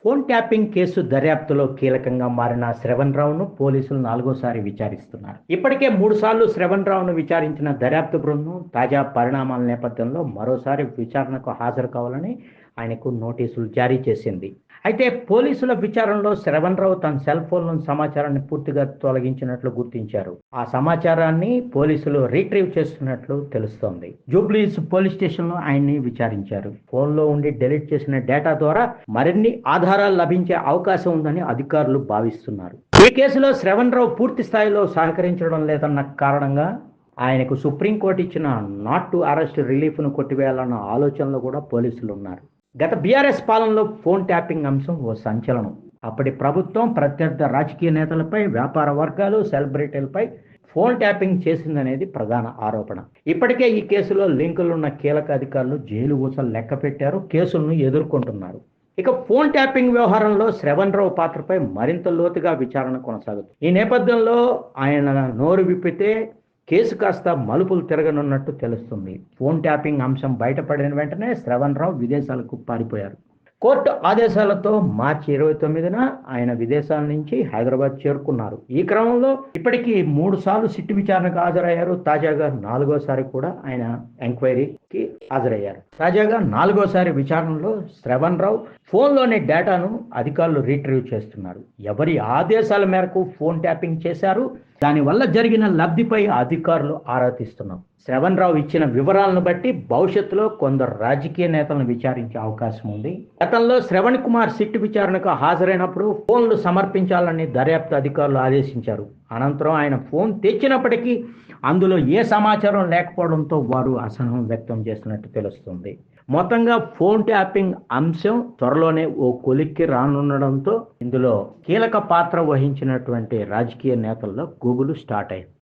Phone tapping case దర్యాప్తులో కీలకంగా మారిన శ్రవణ్ రావును పోలీసులు నాలుగోసారి విచారిస్తున్నారు. ఇప్పటికే 3 సార్లు శ్రవణ్ రావును విచారించిన దర్యాప్తు బృందం తాజా పరిణామాల నేపథ్యంలో మరోసారి విచారణకు హాజరు కావాలని ఆయనకు నోటీసులు జారీ చేసింది. అయితే పోలీసుల విచారణలో శ్రవణ్ రావు తన సెల్ ఫోన్లో సమాచారాన్ని పూర్తిగా తొలగించినట్లు గుర్తించారు. ఆ సమాచారాన్ని పోలీసులు రీట్రీవ్ చేస్తున్నట్లు తెలుస్తోంది. జూబ్లీహిల్స్ పోలీస్ స్టేషన్లో ఆయన్ని విచారించారు. ఫోన్లో ఉండి డిలీట్ చేసిన డేటా ద్వారా మరిన్ని ఆధారాలు లభించే అవకాశం ఉందని అధికారులు భావిస్తున్నారు. ఈ కేసులో శ్రవణ్ రావు పూర్తి స్థాయిలో సహకరించడం లేదన్న కారణంగా ఆయనకు సుప్రీంకోర్టు ఇచ్చిన నాట్ టు అరెస్ట్ రిలీఫ్ను కొట్టివేయాలన్న ఆలోచనలో కూడా పోలీసులు ఉన్నారు. గత బీఆర్ఎస్ పాలనలో ఫోన్ ట్యాపింగ్ అంశం ఓ సంచలనం. అప్పటి ప్రభుత్వం ప్రత్యర్థి రాజకీయ నేతలపై, వ్యాపార వర్గాలు, సెలబ్రిటీలపై ఫోన్ ట్యాపింగ్ చేసిందనేది ప్రధాన ఆరోపణ. ఇప్పటికే ఈ కేసులో లింకులున్న కీలక అధికారులు జైలు ఊసలు లెక్క పెట్టారు, కేసులను ఎదుర్కొంటున్నారు. ఇక ఫోన్ ట్యాపింగ్ వ్యవహారంలో శ్రవణ్ రావు పాత్రపై మరింత లోతుగా విచారణ కొనసాగుతుంది. ఈ నేపథ్యంలో ఆయన నోరు విప్పితే కేసు కాస్త మలుపులు తిరగనున్నట్టు తెలుస్తుంది. ఫోన్ ట్యాపింగ్ అంశం బయటపడిన వెంటనే శ్రవణ్ రావు విదేశాలకు పారిపోయారు. కోర్టు ఆదేశాలతో మార్చి 29న ఆయన విదేశాల నుంచి హైదరాబాద్ చేరుకున్నారు. ఈ క్రమంలో ఇప్పటికీ 3 సార్లు సిట్టు విచారణకు హాజరయ్యారు. తాజాగా 4వసారి కూడా ఆయన ఎంక్వైరీకి హాజరయ్యారు. తాజాగా 4వసారి విచారణలో శ్రవణ్ రావు ఫోన్లోని డేటాను అధికారులు రీట్రీవ్ చేస్తున్నారు. ఎవరి ఆదేశాల మేరకు ఫోన్ ట్యాపింగ్ చేశారు, దానివల్ల జరిగిన లబ్ధిపై అధికారులు ఆరా తీస్తున్నారు. శ్రవణ్ రావు ఇచ్చిన వివరాలను బట్టి భవిష్యత్తులో కొందరు రాజకీయ నేతలను విచారించే అవకాశం ఉంది. గతంలో శ్రవణ్ కుమార్ సిట్టు విచారణకు హాజరైనప్పుడు ఫోన్లు సమర్పించాలని దర్యాప్తు అధికారులు ఆదేశించారు. అనంతరం ఆయన ఫోన్ తెచ్చినప్పటికీ అందులో ఏ సమాచారం లేకపోవడంతో వారు అసహనం వ్యక్తం చేసినట్టు తెలుస్తుంది. మొత్తంగా ఫోన్ ట్యాపింగ్ అంశం త్వరలోనే ఓ కొలిక్కి రానుండడంతో ఇందులో కీలక పాత్ర వహించినటువంటి రాజకీయ నేతల్లో గూగుల్ స్టార్ట్ అయింది.